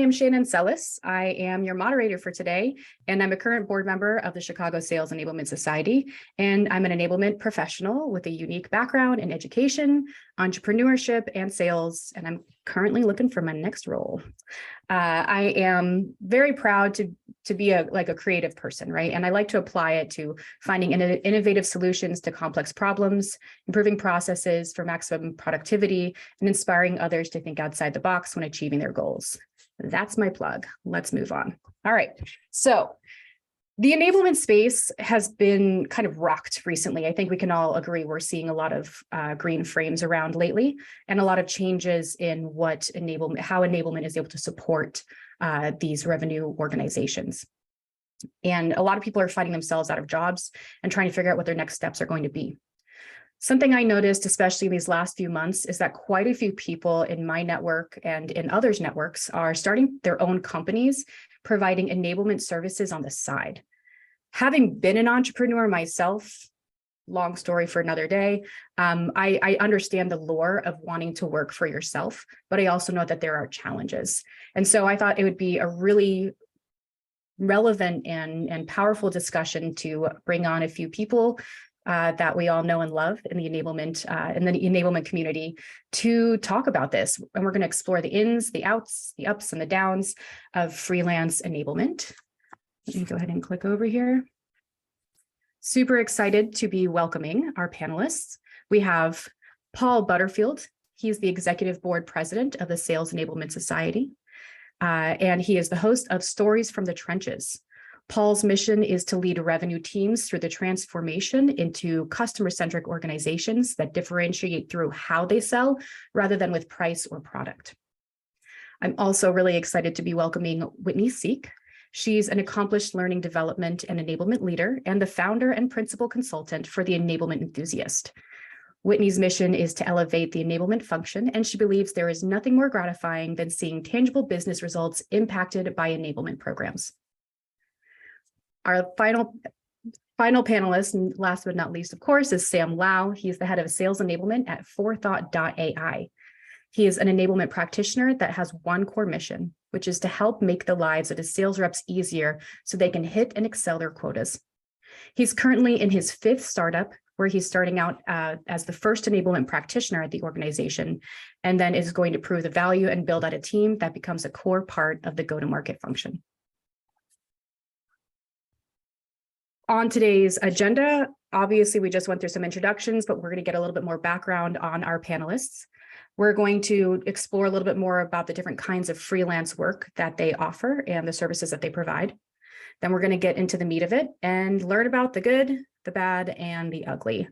am Shannon Sellis. I am your moderator for today, and I'm a current board member of the Chicago Sales Enablement Society, and I'm an enablement professional with a unique background in education, entrepreneurship, and sales, and I'm currently looking for my next role. I am very proud to be a creative person, right? And I like to apply it to finding innovative solutions to complex problems, improving processes for maximum productivity, and inspiring others to think outside the box when achieving their goals. That's my plug. Let's move on. All right. So the enablement space has been kind of rocked recently. I think we can all agree we're seeing a lot of green frames around lately, and a lot of changes in how enablement is able to support these revenue organizations. And a lot of people are finding themselves out of jobs and trying to figure out what their next steps are going to be. Something I noticed, especially in these last few months, is that quite a few people in my network and in others' networks are starting their own companies, providing enablement services on the side. Having been an entrepreneur myself, long story for another day, I understand the lure of wanting to work for yourself, but I also know that there are challenges. And so I thought it would be a really relevant and powerful discussion to bring on a few people that we all know and love in the enablement community to talk about this. And we're going to explore the ins, the outs, the ups and the downs of freelance enablement. Let me go ahead and click over here. Super excited to be welcoming our panelists. We have Paul Butterfield. He's the executive board president of the Sales Enablement Society. And he is the host of Stories from the Trenches. Paul's mission is to lead revenue teams through the transformation into customer-centric organizations that differentiate through how they sell rather than with price or product. I'm also really excited to be welcoming Whitney Seek. She's an accomplished learning development and enablement leader and the founder and principal consultant for the Enablement Enthusiast. Whitney's mission is to elevate the enablement function, and she believes there is nothing more gratifying than seeing tangible business results impacted by enablement programs. Our final panelist, and last but not least, of course, is Sam Lau. He's the head of sales enablement at Forethought.ai. He is an enablement practitioner that has one core mission, which is to help make the lives of his sales reps easier so they can hit and excel their quotas. He's currently in his 5th startup, where he's starting out as the first enablement practitioner at the organization, and then is going to prove the value and build out a team that becomes a core part of the go-to-market function. On today's agenda, obviously, we just went through some introductions, but we're going to get a little bit more background on our panelists. We're going to explore a little bit more about the different kinds of freelance work that they offer and the services that they provide. Then we're going to get into the meat of it and learn about the good, the bad, and the ugly.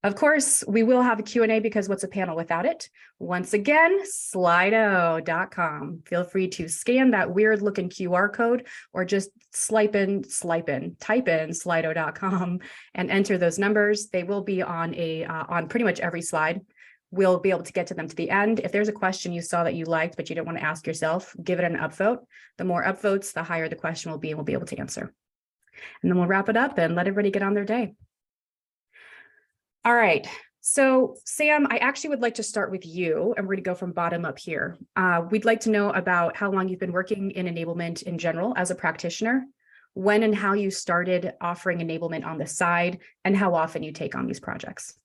Of course, we will have a Q&A because what's a panel without it? Once again, Slido.com. Feel free to scan that weird looking QR code or just type in Slido.com and enter those numbers. They will be on pretty much every slide. We'll be able to get to them to the end. If there's a question you saw that you liked, but you didn't want to ask yourself, give it an upvote. The more upvotes, the higher the question will be, and we'll be able to answer. And then we'll wrap it up and let everybody get on their day. All right. So Sam, I actually would like to start with you, and we're going to go from bottom up here. We'd like to know about how long you've been working in enablement in general as a practitioner, when and how you started offering enablement on the side, and how often you take on these projects.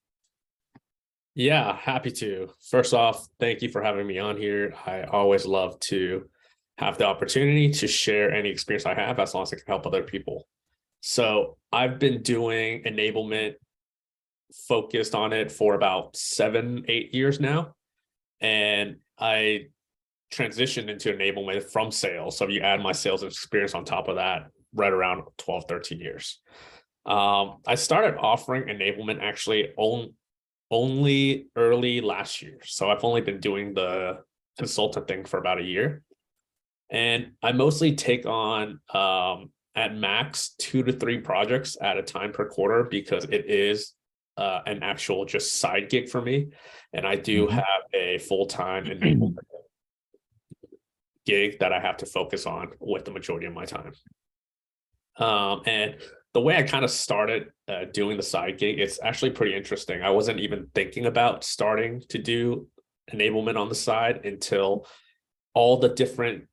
Yeah, happy to. First off, thank you for having me on here. I always love to have the opportunity to share any experience I have as long as I can help other people. So I've been doing enablement, focused on it for about 7-8 years now. And I transitioned into enablement from sales. So if you add my sales experience on top of that, right around 12-13 years. I started offering enablement actually only early last year. So I've only been doing the consultant thing for about a year. And I mostly take on at max 2 to 3 projects at a time per quarter because it is an actual just side gig for me. And I do have a full-time enablement gig that I have to focus on with the majority of my time. And the way I kind of started doing the side gig, it's actually pretty interesting. I wasn't even thinking about starting to do enablement on the side until all the different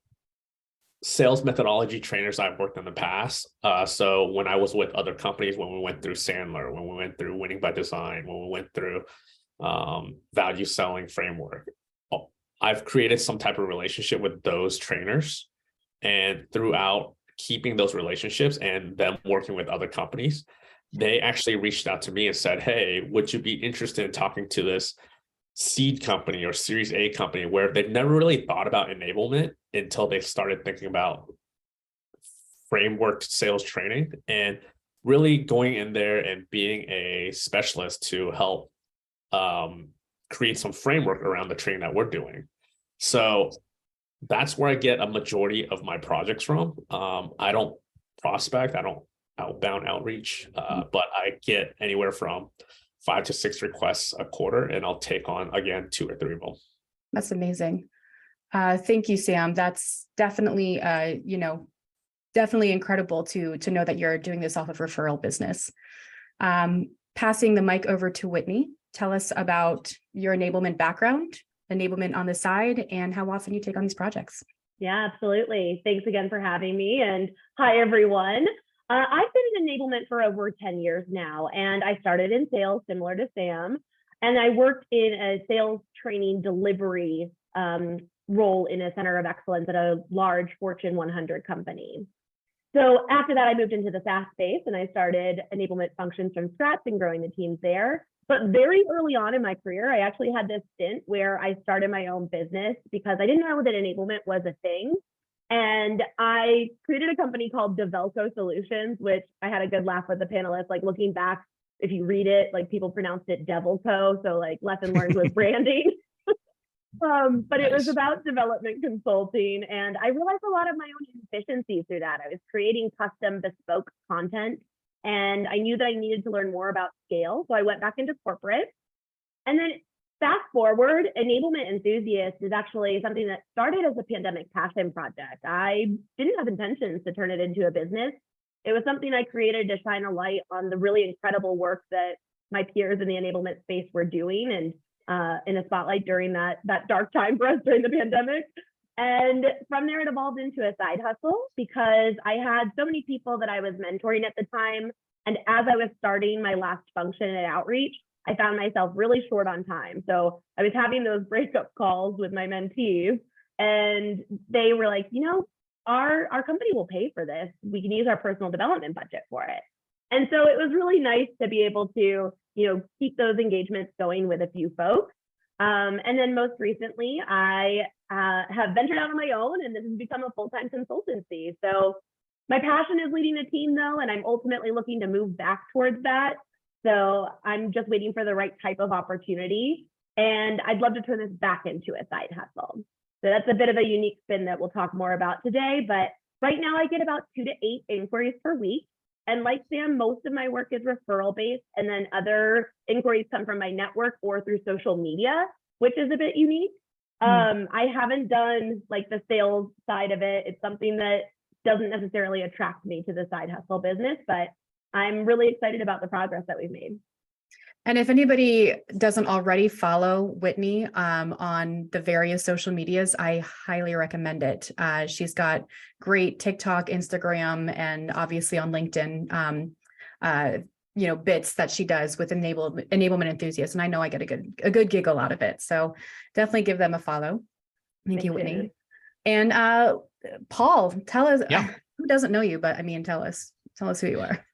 sales methodology trainers I've worked in the past. So when I was with other companies, when we went through Sandler, when we went through Winning by Design, when we went through value selling framework, I've created some type of relationship with those trainers. And throughout keeping those relationships and them working with other companies, they actually reached out to me and said, hey, would you be interested in talking to this seed company or series A company, where they've never really thought about enablement until they started thinking about framework sales training, and really going in there and being a specialist to help create some framework around the training that we're doing. So that's where I get a majority of my projects from. I don't prospect, I don't outbound outreach, but I get anywhere from 5 to 6 requests a quarter, and I'll take on, again, 2 or 3 of them. That's amazing. Thank you, Sam. That's definitely, definitely incredible to know that you're doing this off of referral business. Passing the mic over to Whitney. Tell us about your enablement background, enablement on the side, and how often you take on these projects. Yeah, absolutely. Thanks again for having me. And hi, everyone. I've been in enablement for over 10 years now, and I started in sales, similar to Sam, and I worked in a sales training delivery role in a center of excellence at a large Fortune 100 company. So after that, I moved into the SaaS space, and I started enablement functions from scratch and growing the teams there. But very early on in my career, I actually had this stint where I started my own business because I didn't know that enablement was a thing. And I created a company called Develco Solutions, which I had a good laugh with the panelists. Like, looking back, if you read it, like, people pronounced it Devilco. So like, lesson learned with branding. But it was about development consulting. And I realized a lot of my own inefficiencies through that. I was creating custom bespoke content, and I knew that I needed to learn more about scale. So I went back into corporate. And then fast forward, Enablement Enthusiast is actually something that started as a pandemic passion project. I didn't have intentions to turn it into a business. It was something I created to shine a light on the really incredible work that my peers in the enablement space were doing, and in a spotlight during that dark time for us during the pandemic. And from there, it evolved into a side hustle because I had so many people that I was mentoring at the time. And as I was starting my last function at Outreach, I found myself really short on time. So I was having those breakup calls with my mentees, and they were like, our company will pay for this. We can use our personal development budget for it. And so it was really nice to be able to, keep those engagements going with a few folks. And then most recently, I have ventured out on my own, and this has become a full-time consultancy. So my passion is leading a team, though, and I'm ultimately looking to move back towards that. So I'm just waiting for the right type of opportunity, and I'd love to turn this back into a side hustle. So that's a bit of a unique spin that we'll talk more about today. But right now, I get about 2 to 8 inquiries per week. And like Sam, most of my work is referral based, and then other inquiries come from my network or through social media, which is a bit unique. I haven't done like the sales side of it. It's something that doesn't necessarily attract me to the side hustle business, but I'm really excited about the progress that we've made. And if anybody doesn't already follow Whitney on the various social medias, I highly recommend it. She's got great TikTok, Instagram, and obviously on LinkedIn, bits that she does with enablement enthusiasts. And I know I get a good giggle out of it. So definitely give them a follow. Thank you, Whitney. And Paul, tell us, who doesn't know you, but I mean, tell us who you are.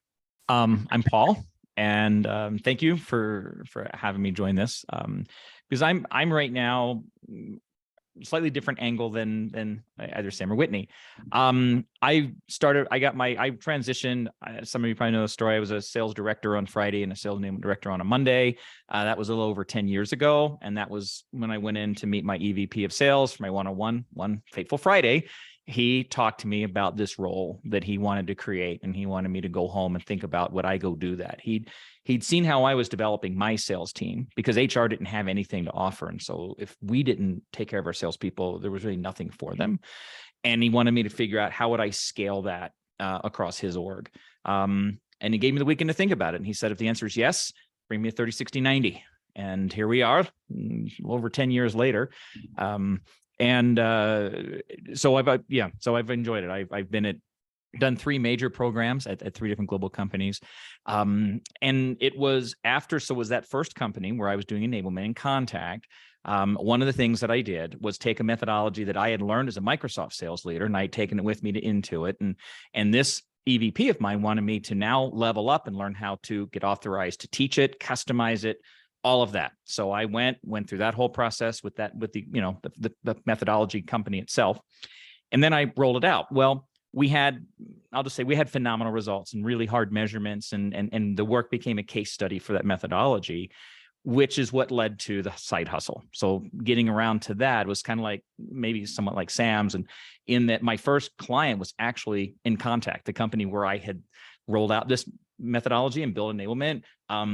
I'm Paul. And thank you for having me join this, because I'm right now slightly different angle than either Sam or Whitney. I transitioned. Some of you probably know the story. I was a sales director on Friday and a sales enablement director on a Monday. That was a little over 10 years ago, and that was when I went in to meet my EVP of sales for my one-on-one one fateful Friday. He talked to me about this role that he wanted to create, and he wanted me to go home and think about, would I go do that? He'd seen how I was developing my sales team, because HR didn't have anything to offer. And so if we didn't take care of our salespeople, there was really nothing for them. And he wanted me to figure out how would I scale that across his org. And he gave me the weekend to think about it. And he said, if the answer is yes, bring me a 30, 60, 90. And here we are over 10 years later. And so I've enjoyed it. I've done 3 major programs at 3 different global companies. And it was was that first company where I was doing enablement and contact. One of the things that I did was take a methodology that I had learned as a Microsoft sales leader, and I had taken it with me to Intuit. And this EVP of mine wanted me to now level up and learn how to get authorized to teach it, customize it, all of that. So I went through that whole process with the methodology company itself. And then I rolled it out. Well, I'll just say we had phenomenal results and really hard measurements, and the work became a case study for that methodology, which is what led to the side hustle. So getting around to that was kind of like maybe somewhat like Sam's, and in that my first client was actually In Contact, the company where I had rolled out this methodology and build enablement,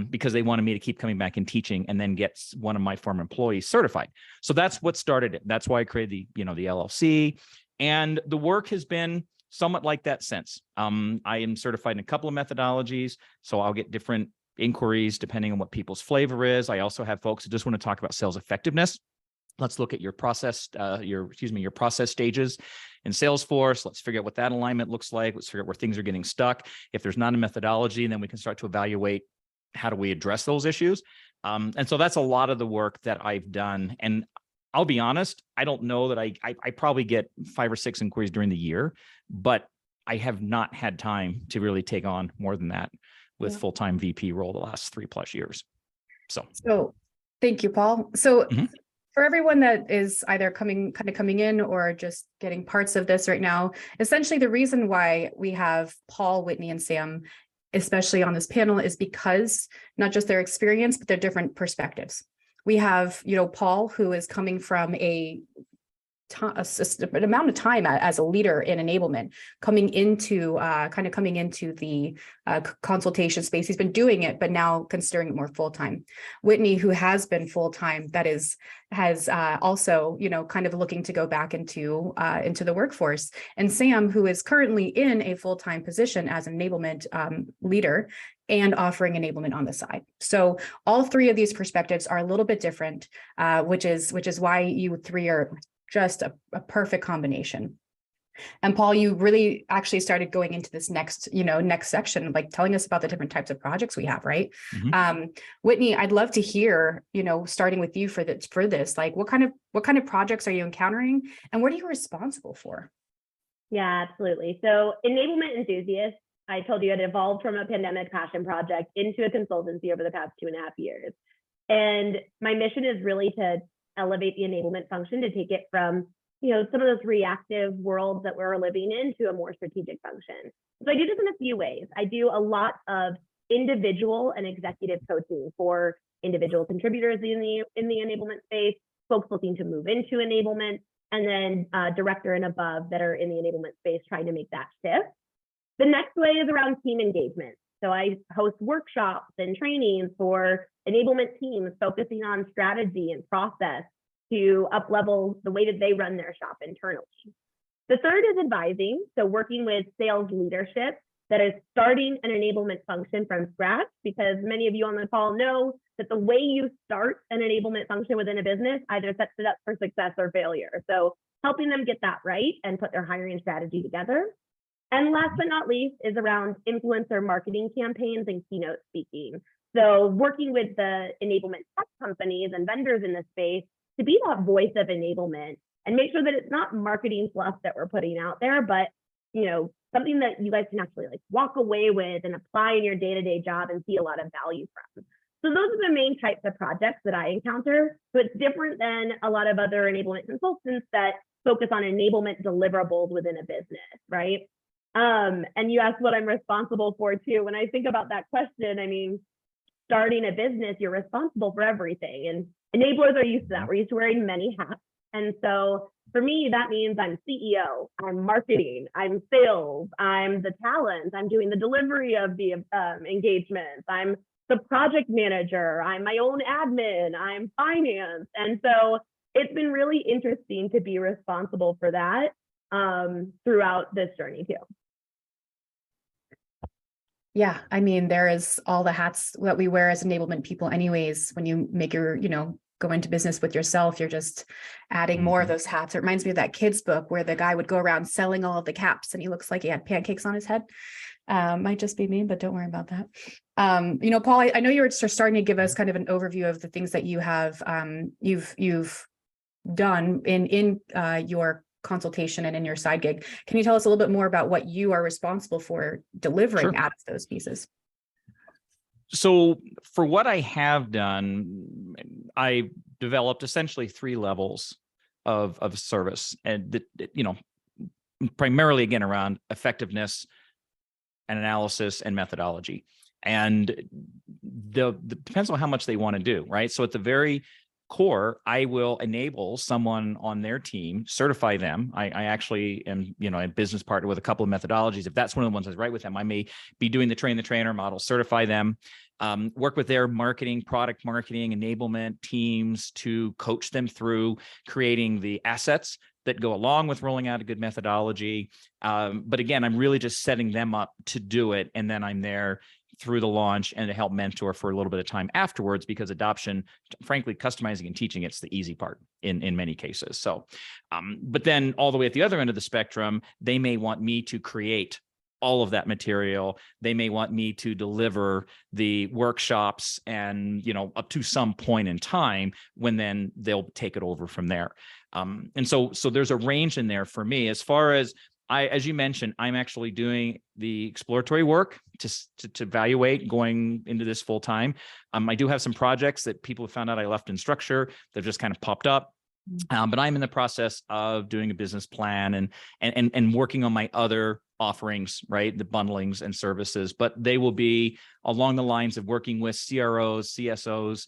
because they wanted me to keep coming back and teaching and then get one of my former employees certified. So that's what started it. That's why I created the LLC, and the work has been somewhat like that since. I am certified in a couple of methodologies, so I'll get different inquiries depending on what people's flavor is. I also have folks that just want to talk about sales effectiveness. Let's look at your process, your process stages in Salesforce. Let's figure out what that alignment looks like. Let's figure out where things are getting stuck. If there's not a methodology, then we can start to evaluate how do we address those issues. And so that's a lot of the work that I've done. And I'll be honest, I don't know that I probably get 5 or 6 inquiries during the year, but I have not had time to really take on more than that with full-time VP role the last 3+ years. So thank you, Paul. So Mhm. for everyone that is either coming in or just getting parts of this right now, essentially the reason why we have Paul, Whitney, and Sam, especially on this panel, is because not just their experience, but their different perspectives. We have, Paul, who is coming from an amount of time as a leader in enablement, coming into the consultation space. He's been doing it, but now considering it more full-time. Whitney, who has been full-time, has also, kind of looking to go back into the workforce. And Sam, who is currently in a full-time position as an enablement leader and offering enablement on the side. So all 3 of these perspectives are a little bit different, which is why you 3 are just a perfect combination. And Paul, you really actually started going into this next section, like telling us about the different types of projects we have, right? Mhm. Whitney, I'd love to hear, starting with you for this, like what kind of projects are you encountering and what are you responsible for? Yeah, absolutely. So Enablement Enthusiasts, I told you, it evolved from a pandemic passion project into a consultancy over the past 2.5 years. And my mission is really to elevate the enablement function, to take it from some of those reactive worlds that we're living in to a more strategic function. So I do this in a few ways. I do a lot of individual and executive coaching for individual contributors in the enablement space, folks looking to move into enablement, and then director and above that are in the enablement space trying to make that shift. The next way is around team engagement. So I host workshops and trainings for enablement teams focusing on strategy and process to up-level the way that they run their shop internally. The third is advising, so working with sales leadership that is starting an enablement function from scratch, because many of you on the call know that the way you start an enablement function within a business either sets it up for success or failure. So helping them get that right and put their hiring strategy together. And last but not least is around influencer marketing campaigns and keynote speaking. So working with the enablement tech companies and vendors in this space to be that voice of enablement and make sure that it's not marketing fluff that we're putting out there, but something that you guys can actually walk away with and apply in your day-to-day job and see a lot of value from. So those are the main types of projects that I encounter. So it's different than a lot of other enablement consultants that focus on enablement deliverables within a business, right? And you asked what I'm responsible for too. When I think about that question, I mean, starting a business, you're responsible for everything. And enablers are used to that. We're used to wearing many hats. And so for me, that means I'm CEO, I'm marketing, I'm sales, I'm the talent, I'm doing the delivery of the engagements, I'm the project manager, I'm my own admin, I'm finance. And so it's been really interesting to be responsible for that throughout this journey too. Yeah, I mean, there is all the hats that we wear as enablement people anyways, when you make your, go into business with yourself, you're just adding more of those hats. It reminds me of that kid's book where the guy would go around selling all of the caps and he looks like he had pancakes on his head. Might just be me, but don't worry about that. Paul, I know you were starting to give us kind of an overview of the things that you have, you've done in your consultation and in your side gig. Can you tell us a little bit more about what you are responsible for delivering out of those pieces? So for what I have done, I developed essentially 3 levels of service, and primarily again around effectiveness and analysis and methodology. And the depends on how much they want to do, right? So at the very core, I will enable someone on their team, certify them. I actually am, a business partner with a couple of methodologies. If that's one of the ones that's right with them, I may be doing the train the trainer model, certify them, work with their marketing, product marketing, enablement teams to coach them through creating the assets that go along with rolling out a good methodology. But again, I'm really just setting them up to do it. And then I'm there through the launch and to help mentor for a little bit of time afterwards, because adoption, frankly, customizing and teaching, it's the easy part in many cases. So, but then all the way at the other end of the spectrum, they may want me to create all of that material. They may want me to deliver the workshops and, up to some point in time when then they'll take it over from there. And so there's a range in there for me. As far as as you mentioned, I'm actually doing the exploratory work to evaluate going into this full time. I do have some projects that people have found out I left in structure. They've just kind of popped up. But I'm in the process of doing a business plan and working on my other offerings, right? The bundlings and services, but they will be along the lines of working with CROs, CSOs,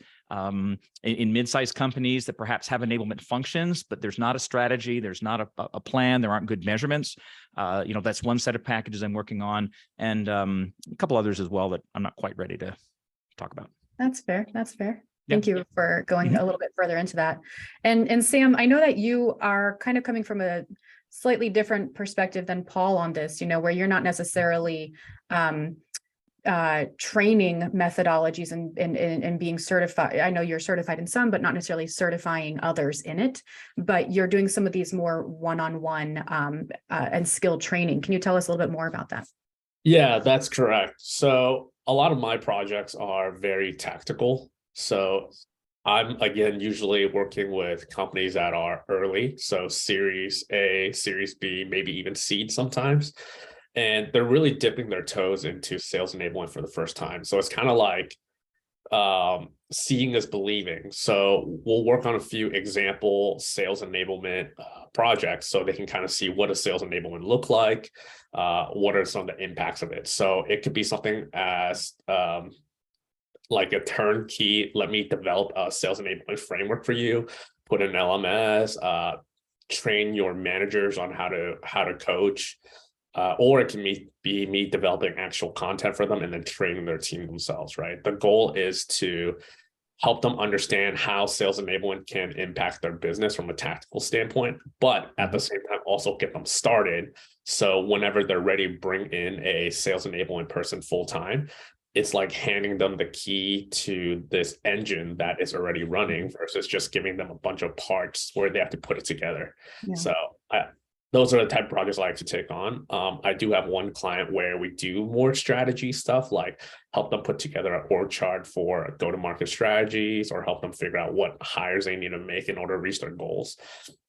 in mid-sized companies that perhaps have enablement functions, but there's not a strategy, there's not a plan, there aren't good measurements. That's one set of packages I'm working on, and a couple others as well that I'm not quite ready to talk about. That's fair. That's fair. Thank you for going a little bit further into that. And Sam, I know that you are kind of coming from a slightly different perspective than Paul on this, where you're not necessarily training methodologies and being certified. I know you're certified in some, but not necessarily certifying others in it, but you're doing some of these more one-on-one and skill training. Can you tell us a little bit more about that? Yeah, that's correct. So a lot of my projects are very tactical. So I'm, again, usually working with companies that are early, so Series A, Series B, maybe even seed sometimes. And they're really dipping their toes into sales enablement for the first time. So it's kind of like seeing is believing. So we'll work on a few example sales enablement projects so they can kind of see what does sales enablement look like, what are some of the impacts of it. So it could be something as like a turnkey, let me develop a sales enablement framework for you, put an LMS, train your managers on how to coach, or it can be me developing actual content for them and then training their team themselves, right? The goal is to help them understand how sales enablement can impact their business from a tactical standpoint, but at the same time also get them started. So whenever they're ready, bring in a sales enablement person full time. It's like handing them the key to this engine that is already running versus just giving them a bunch of parts where they have to put it together. Yeah. So those are the type of projects I like to take on. I do have one client where we do more strategy stuff, like help them put together an org chart for go-to-market strategies or help them figure out what hires they need to make in order to reach their goals.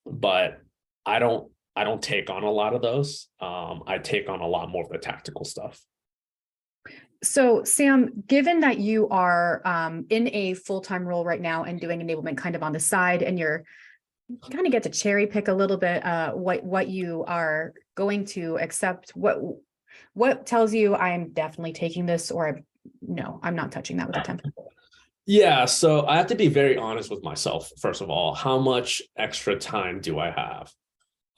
But I don't take on a lot of those. I take on a lot more of the tactical stuff. So Sam, given that you are in a full-time role right now and doing enablement kind of on the side, and you kind of get to cherry pick a little bit what you are going to accept, what tells you I'm definitely taking this, or no, I'm not touching that with a 10. Yeah, so I have to be very honest with myself. First of all, how much extra time do I have?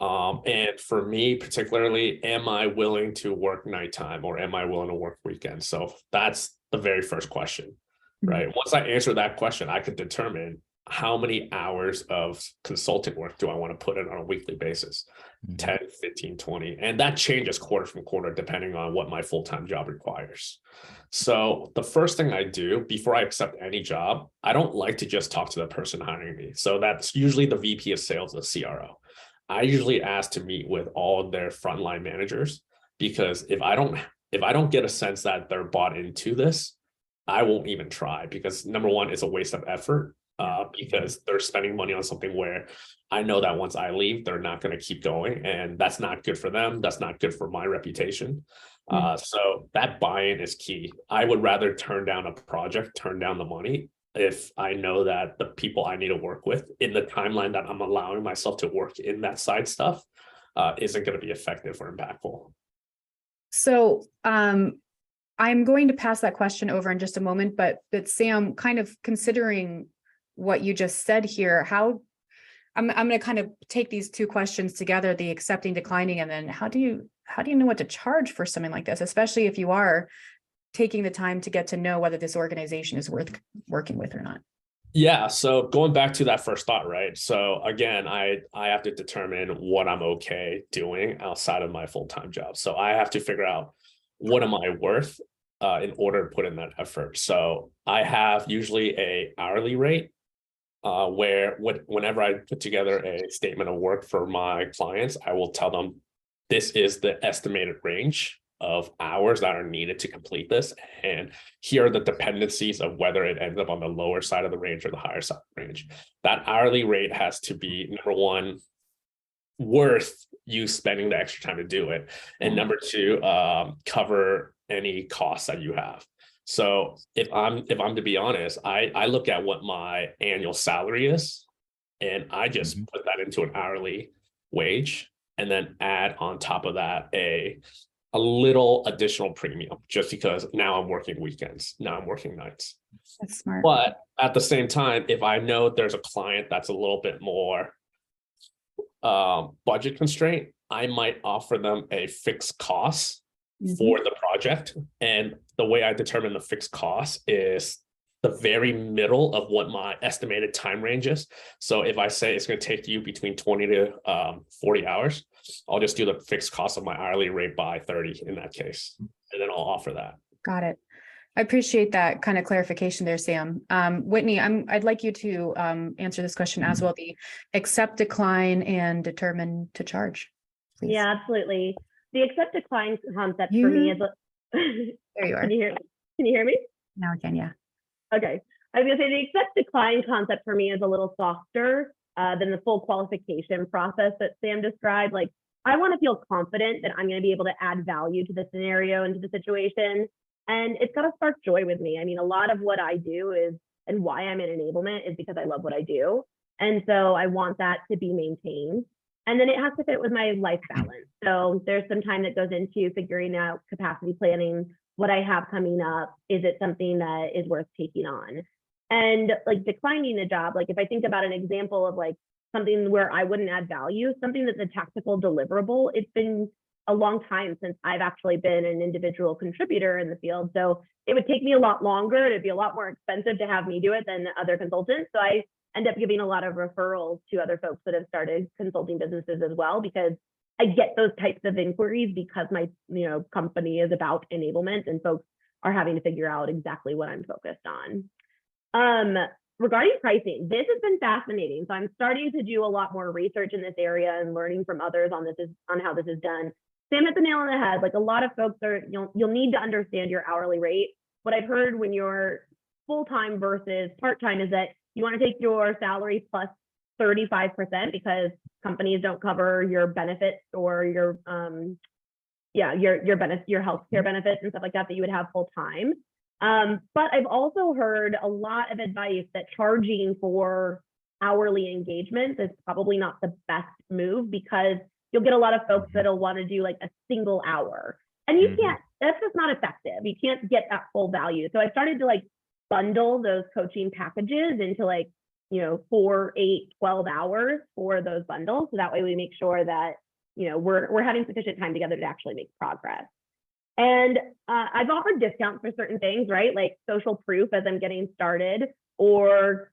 And for me particularly, am I willing to work nighttime or am I willing to work weekends? So that's the very first question, right? Once I answer that question, I could determine, how many hours of consulting work do I want to put in on a weekly basis? 10, 15, 20. And that changes quarter from quarter, depending on what my full-time job requires. So the first thing I do before I accept any job, I don't like to just talk to the person hiring me. So that's usually the VP of sales, the CRO. I usually ask to meet with all of their frontline managers, because if I don't get a sense that they're bought into this, I won't even try, because number one, it's a waste of effort. Because they're spending money on something where I know that once I leave, they're not going to keep going, and that's not good for them. That's not good for my reputation. So that buy-in is key. I would rather turn down a project, turn down the money, if I know that the people I need to work with in the timeline that I'm allowing myself to work in that side stuff isn't going to be effective or impactful. So I'm going to pass that question over in just a moment, but Sam, kind of considering what you just said here, how I'm going to kind of take these two questions together, the accepting, declining, and then how do you know what to charge for something like this, especially if you are taking the time to get to know whether this organization is worth working with or not? Yeah, so going back to that first thought, right? So again, I have to determine what I'm okay doing outside of my full-time job. So I have to figure out what am I worth in order to put in that effort. So I have usually a hourly rate where whenever I put together a statement of work for my clients, I will tell them this is the estimated range of hours that are needed to complete this. And here are the dependencies of whether it ends up on the lower side of the range or the higher side of the range. That hourly rate has to be, number one, worth you spending the extra time to do it. And number two, cover any costs that you have. So if I'm to be honest, I look at what my annual salary is, and I just put that into an hourly wage, and then add on top of that a little additional premium, just because now I'm working weekends, now I'm working nights. That's smart. But at the same time, if I know there's a client that's a little bit more budget constraint, I might offer them a fixed cost for the project. And the way I determine the fixed cost is the very middle of what my estimated time range is. So if I say it's going to take you between 20 to 40 hours, I'll just do the fixed cost of my hourly rate by 30 in that case. And then I'll offer that. Got it. I appreciate that kind of clarification there, Sam. Whitney, I'd like you to answer this question as well. The accept, decline, and determine to charge, please. Yeah, absolutely. The accept decline concept for me is there you are. Can you hear me? Now I can, yeah. Okay. I was gonna say the accept decline concept for me is a little softer than the full qualification process that Sam described. Like, I want to feel confident that I'm going to be able to add value to the scenario and to the situation. And it's got to spark joy with me. I mean, a lot of what I do is, and why I'm in enablement is because I love what I do. And so I want that to be maintained. And then it has to fit with my life balance. So there's some time that goes into figuring out capacity planning, what I have coming up. Is it something that is worth taking on? And like declining a job, like if I think about an example of like something where I wouldn't add value, something that's a tactical deliverable, it's been a long time since I've actually been an individual contributor in the field. So it would take me a lot longer. It'd be a lot more expensive to have me do it than other consultants. So I end up giving a lot of referrals to other folks that have started consulting businesses as well, because I get those types of inquiries because my company is about enablement and folks are having to figure out exactly what I'm focused on. Regarding pricing, this has been fascinating. So I'm starting to do a lot more research in this area and learning from others on how this is done. Sam hit the nail on the head. Like, a lot of folks you'll need to understand your hourly rate. What I've heard when you're full-time versus part-time is that you want to take your salary plus 35% because companies don't cover your benefits or your healthcare benefits and stuff like that you would have full-time. But I've also heard a lot of advice that charging for hourly engagements is probably not the best move, because you'll get a lot of folks that'll want to do like a single hour, and you can't, that's just not effective. You can't get that full value. So I started to like bundle those coaching packages into like, 4, 8, 12 hours for those bundles. So that way we make sure that, we're having sufficient time together to actually make progress. And I've offered discounts for certain things, right? Like social proof as I'm getting started. or,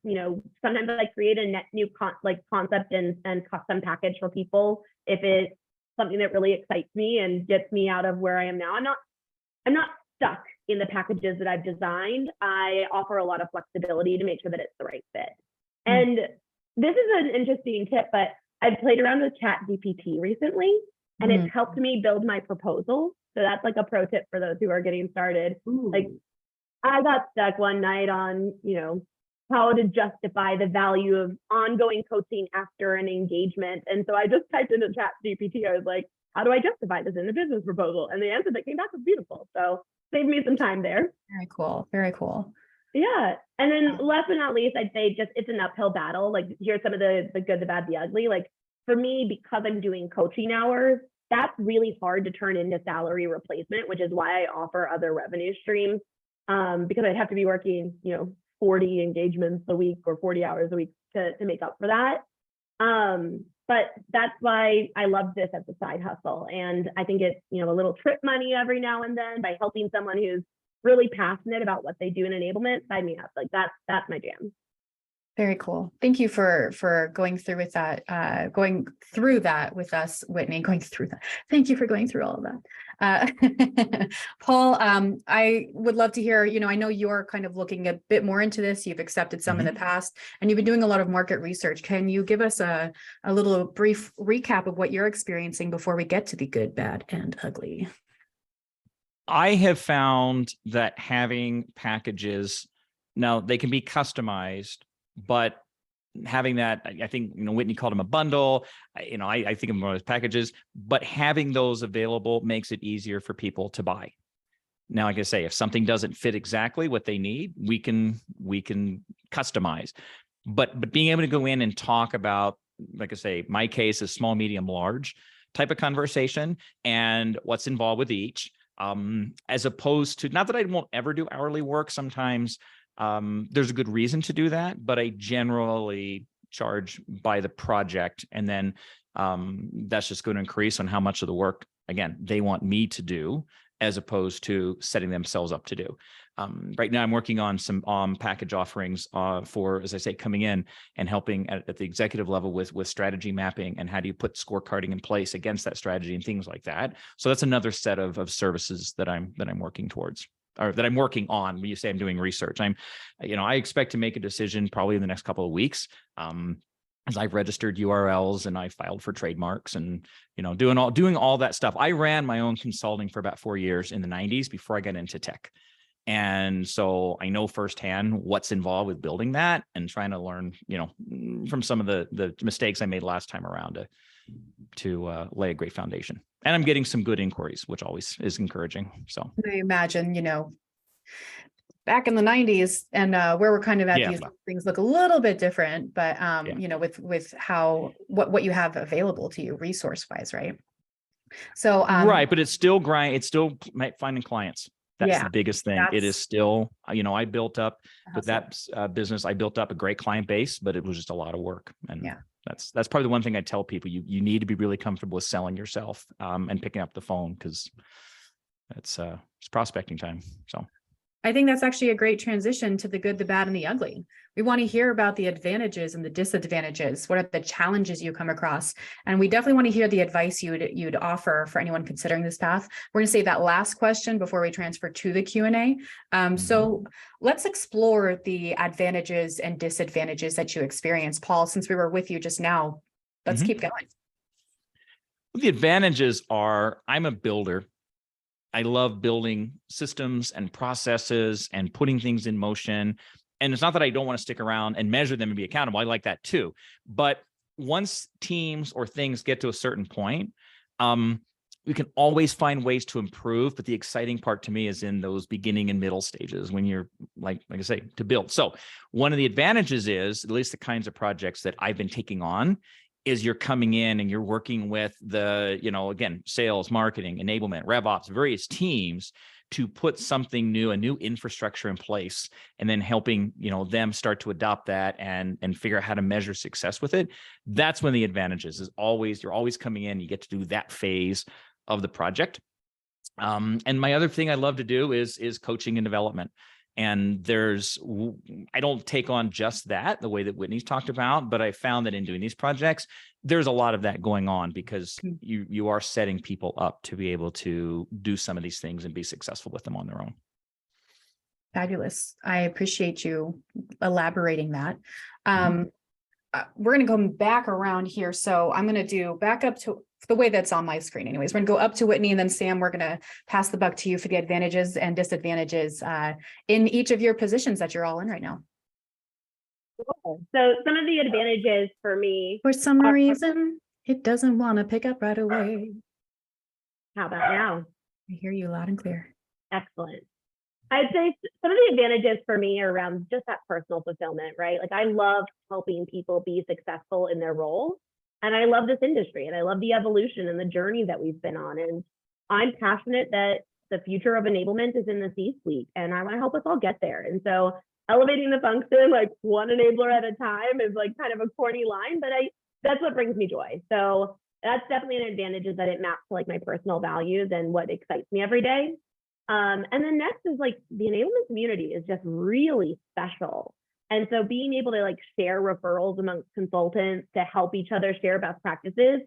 sometimes I create a net new concept and custom package for people if it's something that really excites me and gets me out of where I am now. I'm not stuck in the packages that I've designed. I offer a lot of flexibility to make sure that it's the right fit. And this is an interesting tip, but I've played around with ChatGPT recently, and it's helped me build my proposal. So that's like a pro tip for those who are getting started. Like, I got stuck one night on, how to justify the value of ongoing coaching after an engagement. And so I just typed into ChatGPT. I was like, how do I justify this in a business proposal? And the answer that came back was beautiful. So saved me some time there. Very cool. Very cool. Yeah. And then last but not least, I'd say just it's an uphill battle. Like, here's some of the good, the bad, the ugly. Like, for me, because I'm doing coaching hours, that's really hard to turn into salary replacement, which is why I offer other revenue streams. Because I'd have to be working, 40 engagements a week or 40 hours a week to make up for that. But that's why I love this as a side hustle. And I think it's, a little trip money every now and then by helping someone who's really passionate about what they do in enablement. Sign me up. Like, that's my jam. Very cool. Thank you for going through with that, going through that with us, Whitney, going through that. Thank you for going through all of that. Paul, I would love to hear, I know you're kind of looking a bit more into this. You've accepted some in the past, and you've been doing a lot of market research. Can you give us a little brief recap of what you're experiencing before we get to the good, bad, and ugly? I have found that having packages, now they can be customized, but having that, I think, Whitney called them a bundle. I think of them as packages, but having those available makes it easier for people to buy. Now, like I say, if something doesn't fit exactly what they need, we can customize. But being able to go in and talk about, like I say, my case is small, medium, large type of conversation and what's involved with each, as opposed to, not that I won't ever do hourly work. Sometimes there's a good reason to do that, but I generally charge by the project, and then that's just going to increase on how much of the work, again, they want me to do, as opposed to setting themselves up to do. Right now, I'm working on some package offerings for, as I say, coming in and helping at the executive level with strategy mapping and how do you put scorecarding in place against that strategy and things like that. So that's another set of services that I'm working towards, or that I'm working on. When you say I'm doing research, I expect to make a decision probably in the next couple of weeks. As I've registered URLs and I filed for trademarks and, doing all that stuff. I ran my own consulting for about 4 years in the 90s before I got into tech. And so I know firsthand what's involved with building that and trying to learn, from some of the mistakes I made last time around to lay a great foundation. And I'm getting some good inquiries, which always is encouraging. So I imagine, back in the 90s and where we're kind of at, these things look a little bit different, but with how what you have available to you resource wise, right? So right, but it's still finding clients. That's the biggest thing. It is still, I built up with that business. I built up a great client base, but it was just a lot of work. And that's probably the one thing I tell people. You need to be really comfortable with selling yourself and picking up the phone, because it's prospecting time. So I think that's actually a great transition to the good, the bad, and the ugly. We want to hear about the advantages and the disadvantages. What are the challenges you come across? And we definitely want to hear the advice you'd offer for anyone considering this path. We're going to save that last question before we transfer to the Q&A. So let's explore the advantages and disadvantages that you experience. Paul, since we were with you just now, let's keep going. The advantages are, I'm a builder. I love building systems and processes and putting things in motion. And it's not that I don't want to stick around and measure them and be accountable. I like that too. But once teams or things get to a certain point, we can always find ways to improve. But the exciting part to me is in those beginning and middle stages when you're like I say, to build. So one of the advantages is, at least the kinds of projects that I've been taking on, is you're coming in and you're working with the, again, sales, marketing, enablement, RevOps, various teams to put something new, a new infrastructure in place, and then helping, them start to adopt that and figure out how to measure success with it. That's when the advantages is always, you're always coming in, you get to do that phase of the project. And my other thing I love to do is coaching and development. And I don't take on just that the way that Whitney's talked about, but I found that in doing these projects, there's a lot of that going on because you are setting people up to be able to do some of these things and be successful with them on their own. Fabulous. I appreciate you elaborating that. We're going to go back around here. So I'm going to do back up to the way that's on my screen. Anyways, we're going to go up to Whitney and then Sam, we're going to pass the buck to you for the advantages and disadvantages in each of your positions that you're all in right now. So some of the advantages for me. For some reason, it doesn't want to pick up right away. How about now? I hear you loud and clear. Excellent. I'd say some of the advantages for me are around just that personal fulfillment, right? Like I love helping people be successful in their roles. And I love this industry and I love the evolution and the journey that we've been on. And I'm passionate that the future of enablement is in the C-suite and I want to help us all get there. And so elevating the function like one enabler at a time is like kind of a corny line, but that's what brings me joy. So that's definitely an advantage, is that it maps to like my personal values and what excites me every day. And then next is like the enablement community is just really special. And so being able to like share referrals amongst consultants to help each other share best practices,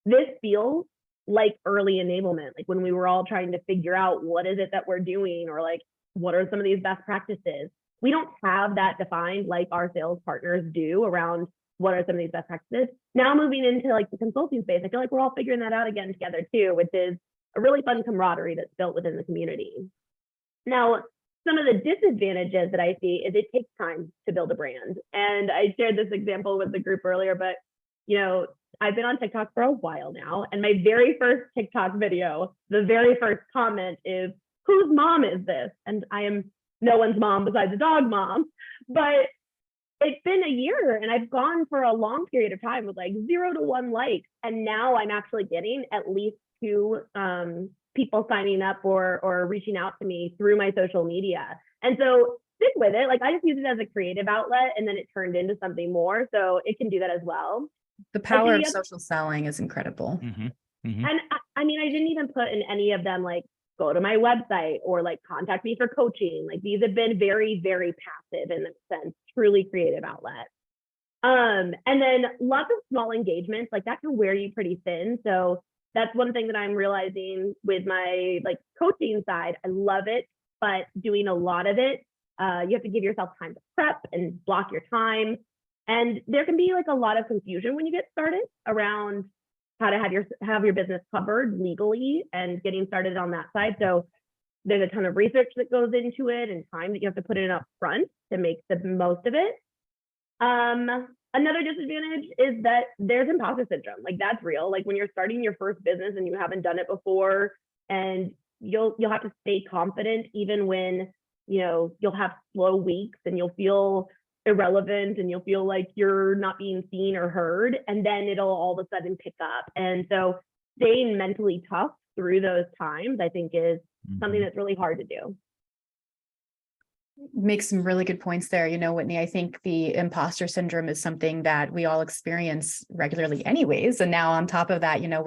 this feels like early enablement, like when we were all trying to figure out what is it that we're doing, or like, what are some of these best practices? We don't have that defined like our sales partners do around what are some of these best practices. Now moving into like the consulting space, I feel like we're all figuring that out again together too, which is a really fun camaraderie that's built within the community. Now, some of the disadvantages that I see is it takes time to build a brand. And I shared this example with the group earlier, but you know, I've been on TikTok for a while now, and my very first TikTok video, the very first comment is, "Whose mom is this?" And I am no one's mom besides a dog mom. But it's been a year and I've gone for a long period of time with like 0 to 1 likes. And now I'm actually getting at least 2 people signing up or reaching out to me through my social media. And so stick with it. Like I just use it as a creative outlet and then it turned into something more. So it can do that as well. The power of social selling is incredible. And I mean, I didn't even put in any of them like, go to my website or like contact me for coaching. Like these have been very, very passive in that sense, truly creative outlet. And then lots of small engagements, like that can wear you pretty thin. So that's one thing that I'm realizing with my like coaching side. I love it, but doing a lot of it, you have to give yourself time to prep and block your time. And there can be like a lot of confusion when you get started around how to have your business covered legally and getting started on that side. So there's a ton of research that goes into it and time that you have to put in up front to make the most of it. Another disadvantage is that there's imposter syndrome. Like that's real. Like when you're starting your first business and you haven't done it before, and you'll have to stay confident even when, you know, you'll have slow weeks and you'll feel irrelevant and you'll feel like you're not being seen or heard, and then it'll all of a sudden pick up. And so staying mentally tough through those times, I think, is something that's really hard to do. Make some really good points there. You know, Whitney, I think the imposter syndrome is something that we all experience regularly anyways. And now on top of that, you know,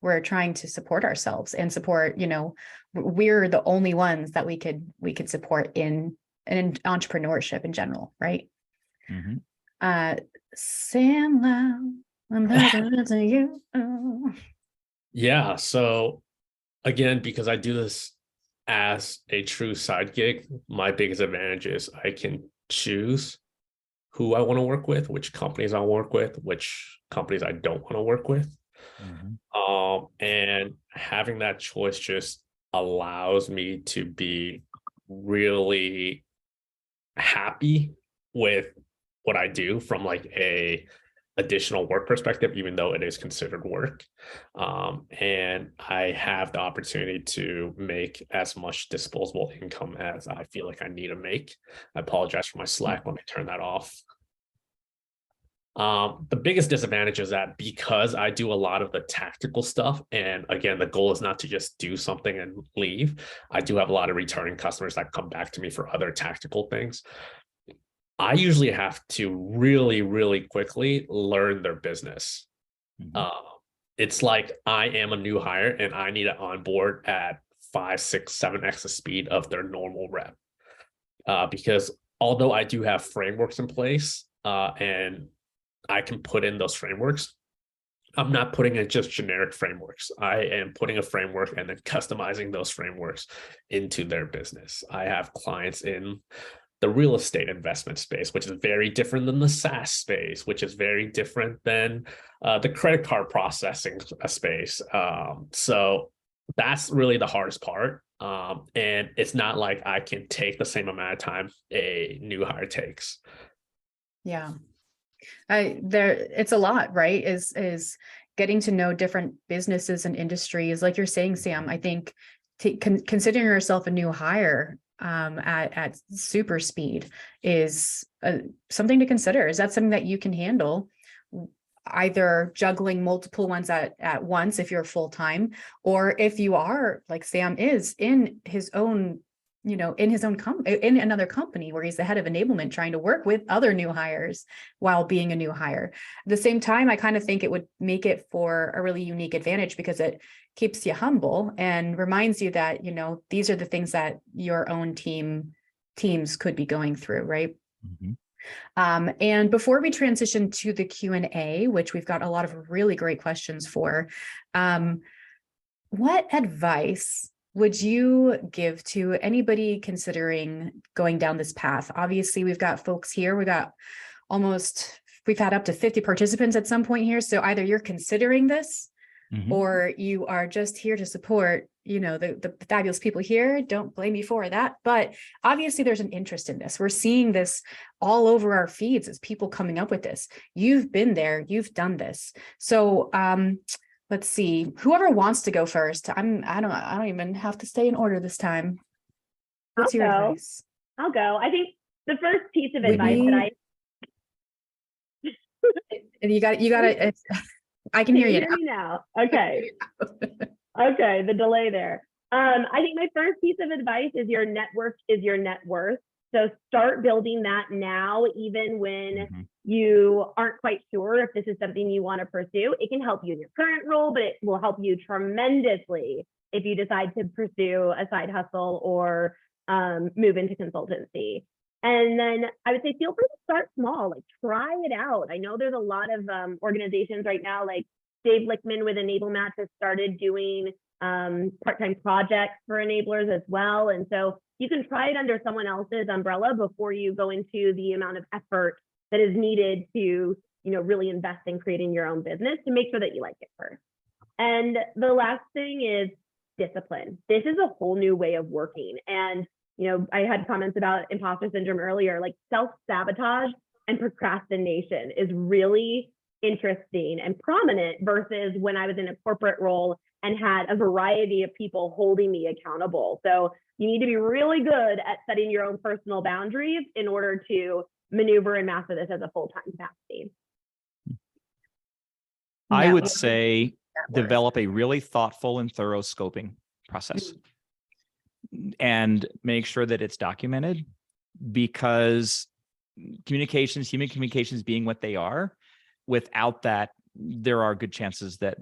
we're trying to support ourselves and support, you know, we're the only ones that we could support in entrepreneurship in general, right? Sam, I'm listening to you. Yeah. So again, because I do this as a true side gig, my biggest advantage is I can choose who I want to work with, which companies I work with, which companies I don't want to work with. And having that choice just allows me to be really happy with what I do from like a additional work perspective, even though it is considered work. And I have the opportunity to make as much disposable income as I feel like I need to make. I apologize for my Slack when I turn that off. The biggest disadvantage is that because I do a lot of the tactical stuff, and again, the goal is not to just do something and leave. I do have a lot of returning customers that come back to me for other tactical things. I usually have to really, really quickly learn their business. It's like I am a new hire and I need to onboard at 5, 6, 7x the speed of their normal rep. because although I do have frameworks in place and I can put in those frameworks, I'm not putting in just generic frameworks. I am putting a framework and then customizing those frameworks into their business. I have clients in the real estate investment space, which is very different than the SaaS space, which is very different than the credit card processing space. So that's really the hardest part. And it's not like I can take the same amount of time a new hire takes. Yeah. It's a lot, right? Is getting to know different businesses and industries. Like you're saying, Sam, I think considering yourself a new hire at super speed is something to consider. Is that something that you can handle? Either juggling multiple ones at once if you're full-time, or if you are like Sam is in his own, in another company where he's the head of enablement, trying to work with other new hires while being a new hire. At the same time, I kind of think it would make it for a really unique advantage because it keeps you humble and reminds you that, these are the things that your own teams could be going through, right? Mm-hmm. And before we transition to the Q&A, which we've got a lot of really great questions for, what advice would you give to anybody considering going down this path? Obviously, we've got folks here, we've had up to 50 participants at some point here. So either you're considering this or you are just here to support, the fabulous people here. Don't blame me for that. But obviously there's an interest in this. We're seeing this all over our feeds as people coming up with this. You've been there, you've done this. So let's see, whoever wants to go first. I don't even have to stay in order this time. What's your advice? I'll go. I think the first piece of advice that you got to, I can hear you now. Okay. Okay, the delay there. I think my first piece of advice is your network is your net worth. So start building that now, even when you aren't quite sure if this is something you want to pursue. It can help you in your current role, but it will help you tremendously if you decide to pursue a side hustle or move into consultancy. And then I would say feel free to start small, like try it out. I know there's a lot of organizations right now, like Dave Lichtman with Enablement has started doing part-time projects for enablers as well. And so you can try it under someone else's umbrella before you go into the amount of effort that is needed to, really invest in creating your own business to make sure that you like it first. And the last thing is discipline. This is a whole new way of working. And I had comments about imposter syndrome earlier, like self-sabotage and procrastination is really interesting and prominent versus when I was in a corporate role and had a variety of people holding me accountable. So you need to be really good at setting your own personal boundaries in order to maneuver and master this as a full-time capacity. I would say develop a really thoughtful and thorough scoping process. And make sure that it's documented, because human communications being what they are, without that, there are good chances that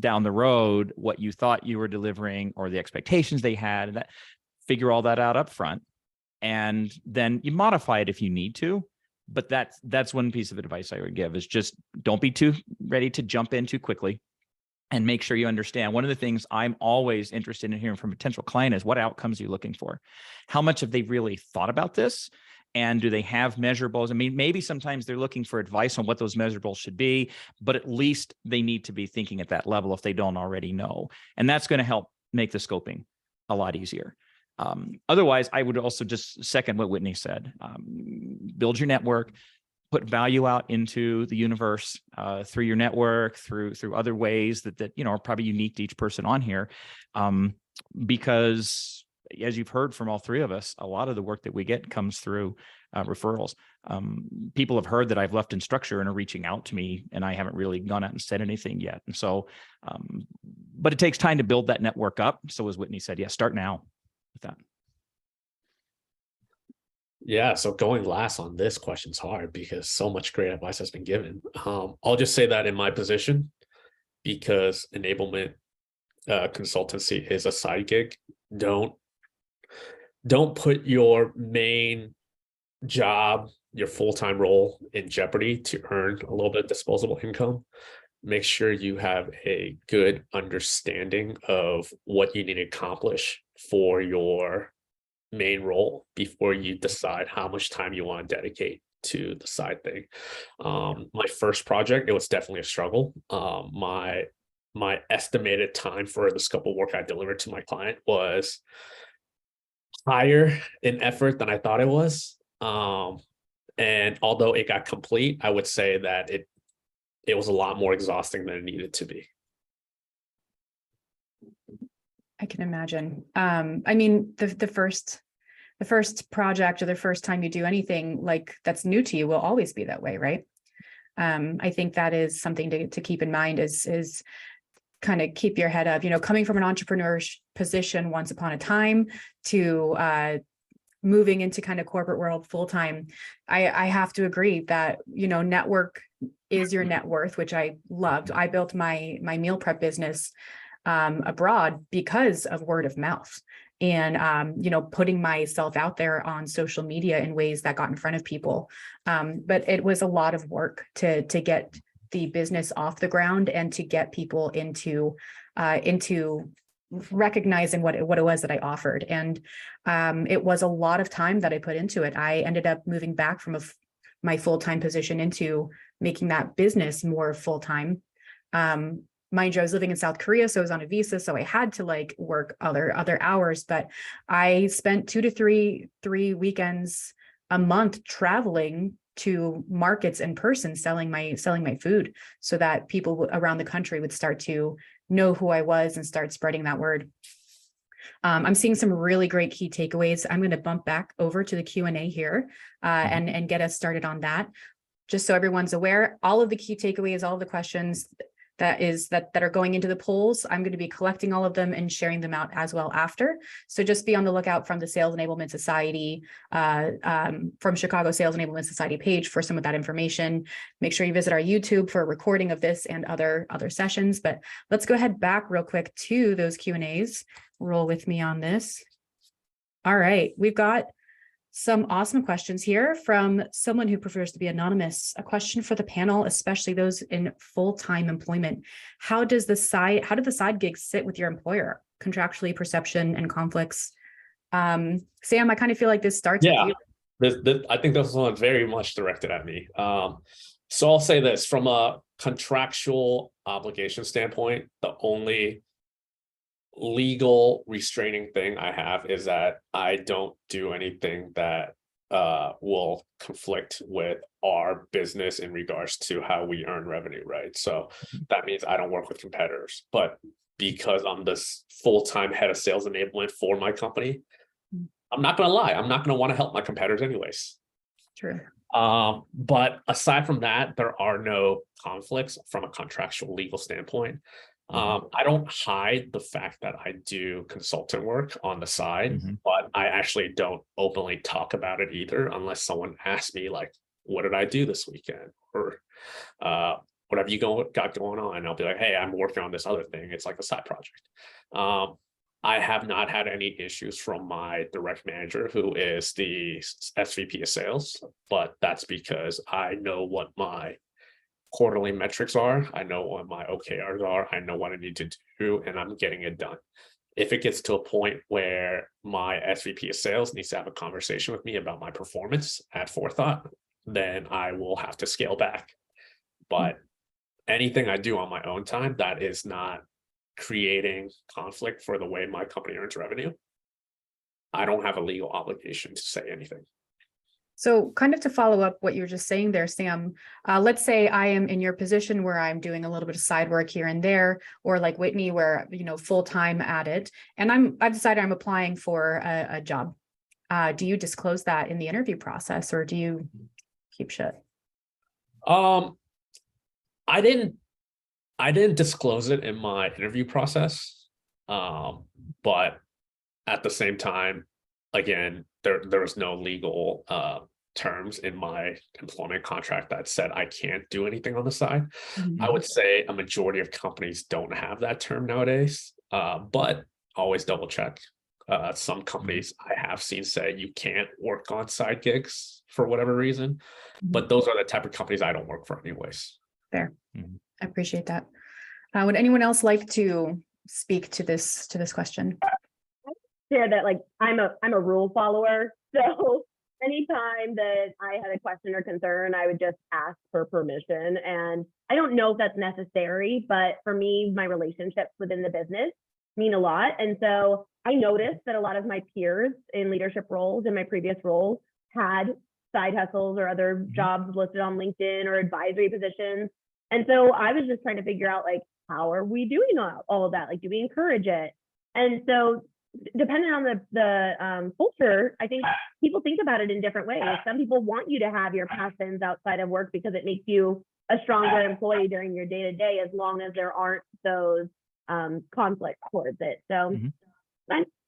down the road, what you thought you were delivering or the expectations they had, that figure all that out up front, and then you modify it if you need to. But that's one piece of advice I would give, is just don't be too ready to jump in too quickly. And make sure you understand. One of the things I'm always interested in hearing from a potential client is, what outcomes are you looking for? How much have they really thought about this? And do they have measurables? I mean, maybe sometimes they're looking for advice on what those measurables should be, but at least they need to be thinking at that level if they don't already know. And that's going to help make the scoping a lot easier. Otherwise, I would also just second what Whitney said. Build your network. Put value out into the universe through your network, through other ways that are probably unique to each person on here, because as you've heard from all three of us, a lot of the work that we get comes through referrals. People have heard that I've left in structure and are reaching out to me, and I haven't really gone out and said anything yet. And so, but it takes time to build that network up. So as Whitney said, start now with that. Yeah, so going last on this question is hard because so much great advice has been given. I'll just say that in my position, because enablement consultancy is a side gig, don't don't put your main job, your full-time role in jeopardy to earn a little bit of disposable income. Make sure you have a good understanding of what you need to accomplish for your main role before you decide how much time you want to dedicate to the side thing. My first project, it was definitely a struggle. My estimated time for the scope of work I delivered to my client was higher in effort than I thought it was. And although it got complete, I would say that it was a lot more exhausting than it needed to be. I can imagine. I mean, the first project or the first time you do anything like that's new to you will always be that way, right? I think that is something to keep in mind is kind of keep your head up, coming from an entrepreneur position once upon a time to moving into kind of corporate world full time. I have to agree that, network is your net worth, which I loved. I built my meal prep business abroad because of word of mouth and, putting myself out there on social media in ways that got in front of people. But it was a lot of work to get the business off the ground and to get people into recognizing what it was that I offered. And it was a lot of time that I put into it. I ended up moving back from my full-time position into making that business more full-time. Mind you, I was living in South Korea, so I was on a visa, so I had to work other hours, but I spent 2 to 3 weekends a month traveling to markets in person, selling my food, so that people around the country would start to know who I was and start spreading that word. I'm seeing some really great key takeaways. I'm going to bump back over to the Q&A here and get us started on that. Just so everyone's aware, all of the key takeaways, all of the questions that are going into the polls, I'm going to be collecting all of them and sharing them out as well after. So just be on the lookout from the Sales Enablement Society, from Chicago Sales Enablement Society page for some of that information. Make sure you visit our YouTube for a recording of this and other sessions. But let's go ahead back real quick to those Q&As. Roll with me on this. All right, we've got some awesome questions here from someone who prefers to be anonymous. A question for the panel, especially those in full-time employment. How do the side gigs sit with your employer? Contractually, perception, and conflicts. Sam, I kind of feel like this starts with you. I think this one's very much directed at me. So I'll say this, from a contractual obligation standpoint, the only legal restraining thing I have is that I don't do anything that will conflict with our business in regards to how we earn revenue, right? So that means I don't work with competitors, but because I'm this full-time head of sales enablement for my company, I'm not going to lie, I'm not going to want to help my competitors anyways. True. But aside from that, there are no conflicts from a contractual legal standpoint. I don't hide the fact that I do consultant work on the side, but I actually don't openly talk about it either, unless someone asks me, like, what did I do this weekend? Or what have you got going on? And I'll be like, hey, I'm working on this other thing. It's like a side project. I have not had any issues from my direct manager, who is the SVP of sales, but that's because I know what my quarterly metrics are. I know what my OKRs are. I know what I need to do, and I'm getting it done. If it gets to a point where my SVP of sales needs to have a conversation with me about my performance at Forethought, then I will have to scale back. But anything I do on my own time that is not creating conflict for the way my company earns revenue, I don't have a legal obligation to say anything. So kind of to follow up what you're just saying there, Sam, let's say I am in your position where I'm doing a little bit of side work here and there, or like Whitney, where, full-time at it, and I've decided I'm applying for a job. Do you disclose that in the interview process, or do you keep shut? I didn't disclose it in my interview process. But at the same time, again, there was no legal terms in my employment contract that said I can't do anything on the side. I would say a majority of companies don't have that term nowadays, but always double check. Some companies I have seen say you can't work on side gigs for whatever reason, but those are the type of companies I don't work for anyways. Fair. Mhm. I appreciate that. Would anyone else like to speak to this question? Share that, like, I'm a rule follower, so anytime that I had a question or concern, I would just ask for permission. And I don't know if that's necessary, but for me, my relationships within the business mean a lot. And so I noticed that a lot of my peers in leadership roles in my previous roles had side hustles or other jobs listed on LinkedIn or advisory positions. And so I was just trying to figure out, like, how are we doing all of that? Like, do we encourage it? And so depending on the culture, I think people think about it in different ways. Some people want you to have your passions outside of work because it makes you a stronger employee during your day-to-day, as long as there aren't those conflicts towards it. So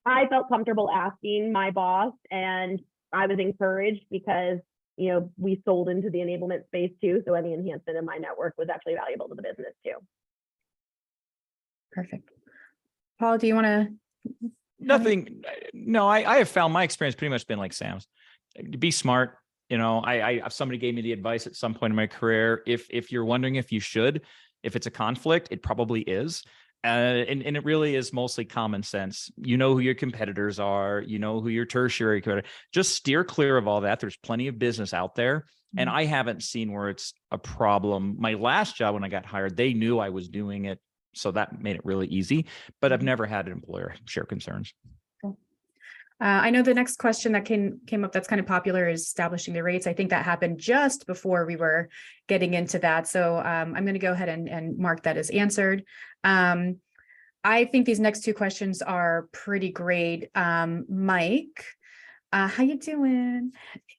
I felt comfortable asking my boss, and I was encouraged because, you know, we sold into the enablement space too. So any enhancement in my network was actually valuable to the business too. Perfect. Paul, do you want to? Nothing. No, I have found my experience pretty much been like Sam's. Be smart. You know, somebody gave me the advice at some point in my career. If you're wondering if you should, if it's a conflict, it probably is. And it really is mostly common sense. You know who your competitors are. You know who your tertiary competitor. Just steer clear of all that. There's plenty of business out there. And I haven't seen where it's a problem. My last job when I got hired, they knew I was doing it. So that made it really easy, but I've never had an employer share concerns. I know the next question that came up that's kind of popular is establishing the rates. I think that happened just before we were getting into that. So I'm going to go ahead and mark that as answered. I think these next two questions are pretty great. Mike, how you doing?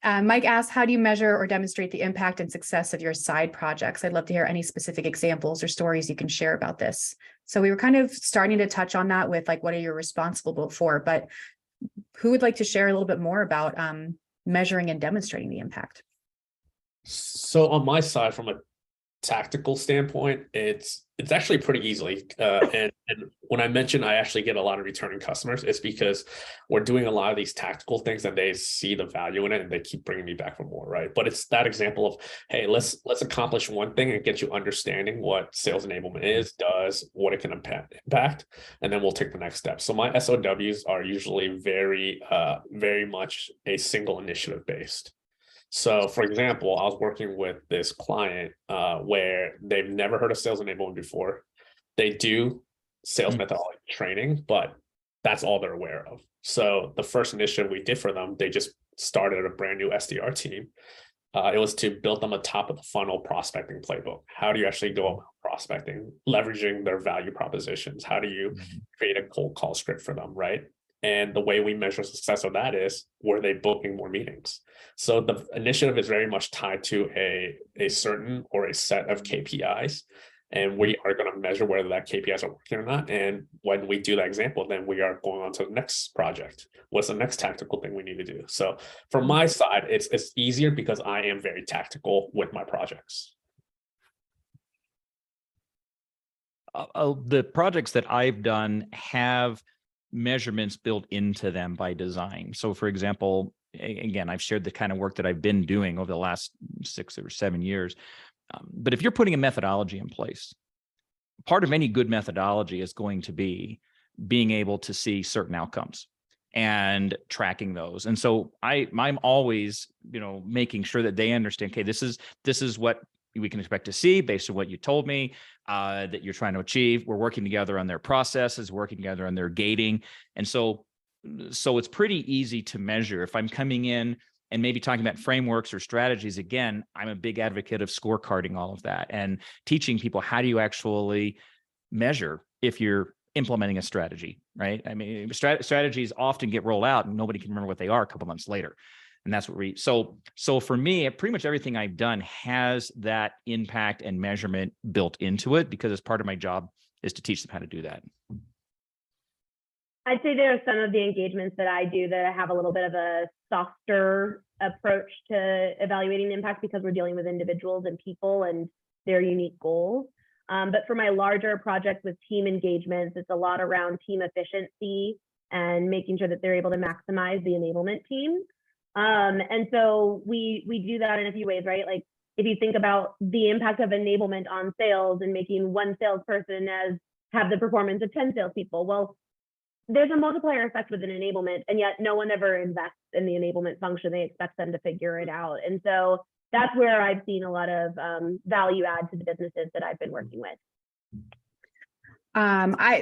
Mike asked, how do you measure or demonstrate the impact and success of your side projects? I'd love to hear any specific examples or stories you can share about this. So we were kind of starting to touch on that with, like, what are you responsible for? But who would like to share a little bit more about measuring and demonstrating the impact? So on my side, from a tactical standpoint, it's actually pretty easily. And when I mention I actually get a lot of returning customers, it's because we're doing a lot of these tactical things and they see the value in it and they keep bringing me back for more, right? But it's that example of, hey, let's accomplish one thing and get you understanding what sales enablement does, what it can impact, and then we'll take the next step. So my SOWs are usually very much a single initiative based. So, for example, I was working with this client where they've never heard of sales enablement before. They do sales methodology training, but that's all they're aware of. So the first initiative we did for them, they just started a brand new SDR team. It was to build them a top of the funnel prospecting playbook. How do you actually go about prospecting, leveraging their value propositions? How do you create a cold call script for them, right? And the way we measure success of that is, were they booking more meetings? So the initiative is very much tied to a certain or a set of KPIs. And we are going to measure whether that KPIs are working or not. And when we do that example, then we are going on to the next project. What's the next tactical thing we need to do? So from my side, it's easier because I am very tactical with my projects. The projects that I've done have measurements built into them by design. So for example, again, I've shared the kind of work that I've been doing over the last 6 or 7 years. But if you're putting a methodology in place, part of any good methodology is going to be being able to see certain outcomes and tracking those. And so I'm always, making sure that they understand, okay, this is what we can expect to see based on what you told me that you're trying to achieve. We're working together on their processes, working together on their gating. And so it's pretty easy to measure. If I'm coming in and maybe talking about frameworks or strategies, again, I'm a big advocate of scorecarding all of that and teaching people, how do you actually measure if you're implementing a strategy, right? I mean, strategies often get rolled out and nobody can remember what they are a couple months later. And that's what so for me, pretty much everything I've done has that impact and measurement built into it, because as part of my job is to teach them how to do that. I'd say there are some of the engagements that I do that have a little bit of a softer approach to evaluating the impact, because we're dealing with individuals and people and their unique goals. But for my larger projects with team engagements, it's a lot around team efficiency and making sure that they're able to maximize the enablement team. And so we do that in a few ways, right? Like if you think about the impact of enablement on sales and making one salesperson have the performance of 10 salespeople, well, there's a multiplier effect with an enablement, and yet no one ever invests in the enablement function. They expect them to figure it out. And so that's where I've seen a lot of value add to the businesses that I've been working with.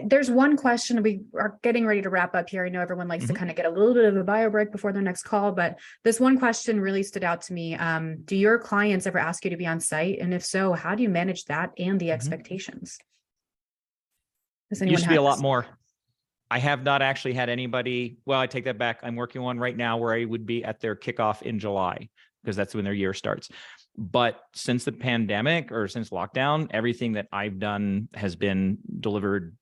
There's one question. We are getting ready to wrap up here. I know everyone likes to kind of get a little bit of a bio break before their next call, but this one question really stood out to me. Do your clients ever ask you to be on site? And if so, how do you manage that and the expectations? Does anyone Used to be a have lot this? more. I have not actually had anybody, well, I take that back. I'm working on right now where I would be at their kickoff in July because that's when their year starts. But since the pandemic or since lockdown, everything that I've done has been delivered,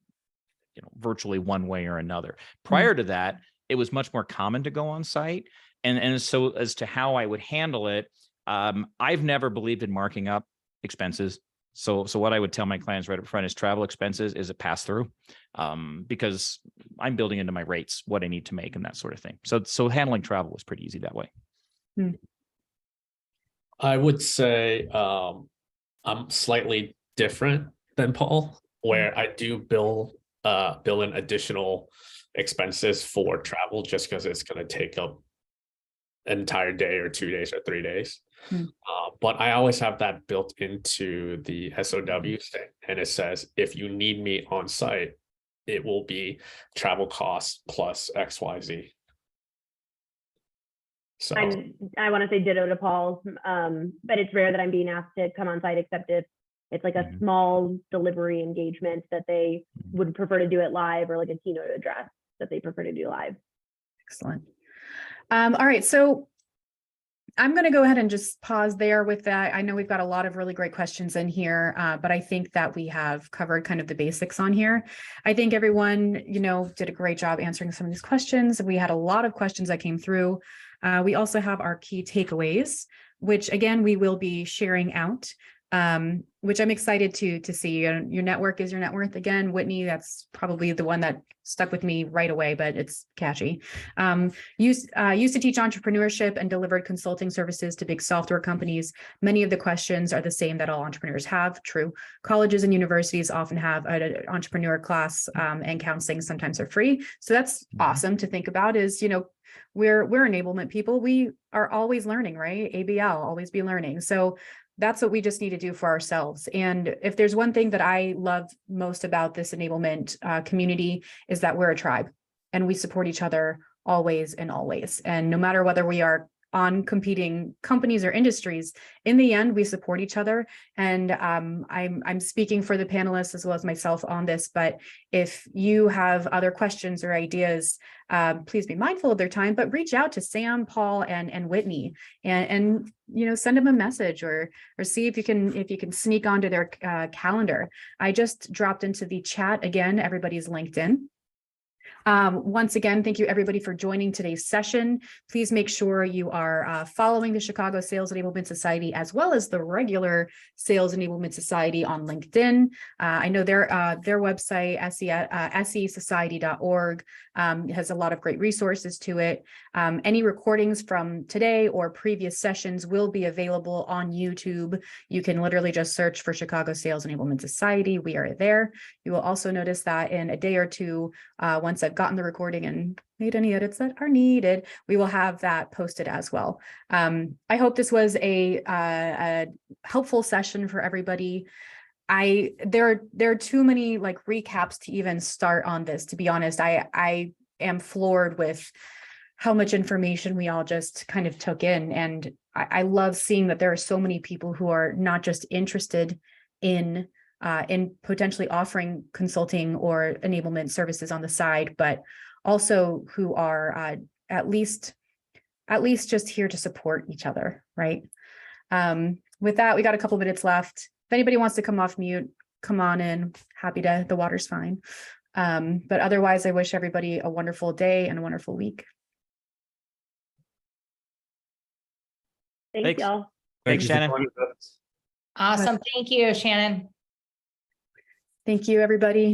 virtually one way or another. Prior to that, it was much more common to go on site. And so as to how I would handle it, I've never believed in marking up expenses. So what I would tell my clients right up front is travel expenses is a pass through, because I'm building into my rates what I need to make and that sort of thing. So handling travel was pretty easy that way. I would say I'm slightly different than Paul, where I do bill in additional expenses for travel just because it's going to take up an entire day or 2 days or 3 days. But I always have that built into the SOWs thing, and it says if you need me on site, it will be travel costs plus XYZ. So I want to say ditto to Paul's, but it's rare that I'm being asked to come on site, except if it's like a small delivery engagement that they would prefer to do it live, or like a keynote address that they prefer to do live. Excellent. All right. So I'm going to go ahead and just pause there with that. I know we've got a lot of really great questions in here, but I think that we have covered kind of the basics on here. I think everyone, did a great job answering some of these questions. We had a lot of questions that came through. We also have our key takeaways, which again, we will be sharing out, which I'm excited to see. Your network is your net worth. Again, Whitney, that's probably the one that stuck with me right away, but it's catchy. Used to teach entrepreneurship and delivered consulting services to big software companies. Many of the questions are the same that all entrepreneurs have. True. Colleges and universities often have an entrepreneur class, and counseling sometimes are free. So that's awesome to think about is, we're enablement people. We are always learning, right? ABL, always be learning. So that's what we just need to do for ourselves. And if there's one thing that I love most about this enablement community is that we're a tribe and we support each other always and always. And no matter whether we are on competing companies or industries, in the end, we support each other. And I'm speaking for the panelists as well as myself on this, but if you have other questions or ideas, please be mindful of their time, but reach out to Sam, Paul, and Whitney, and send them a message or see if you can sneak onto their calendar. I just dropped into the chat again, everybody's LinkedIn. Once again, thank you everybody for joining today's session. Please make sure you are following the Chicago Sales Enablement Society as well as the regular Sales Enablement Society on LinkedIn. I know their website, sesociety.org, has a lot of great resources to it. Any recordings from today or previous sessions will be available on YouTube. You can literally just search for Chicago Sales Enablement Society. We are there. You will also notice that in a day or two, once I've gotten the recording and made any edits that are needed, we will have that posted as well. I hope this was a helpful session for everybody. There are too many recaps to even start on this, to be honest. I am floored with how much information we all just kind of took in. And I love seeing that there are so many people who are not just interested in potentially offering consulting or enablement services on the side, but also who are at least just here to support each other, right? With that, we got a couple minutes left. If anybody wants to come off mute, come on in. Happy to, the water's fine. But otherwise, I wish everybody a wonderful day and a wonderful week. Thanks, y'all. Thanks, Shannon. Awesome. Thank you, Shannon. Thank you, everybody.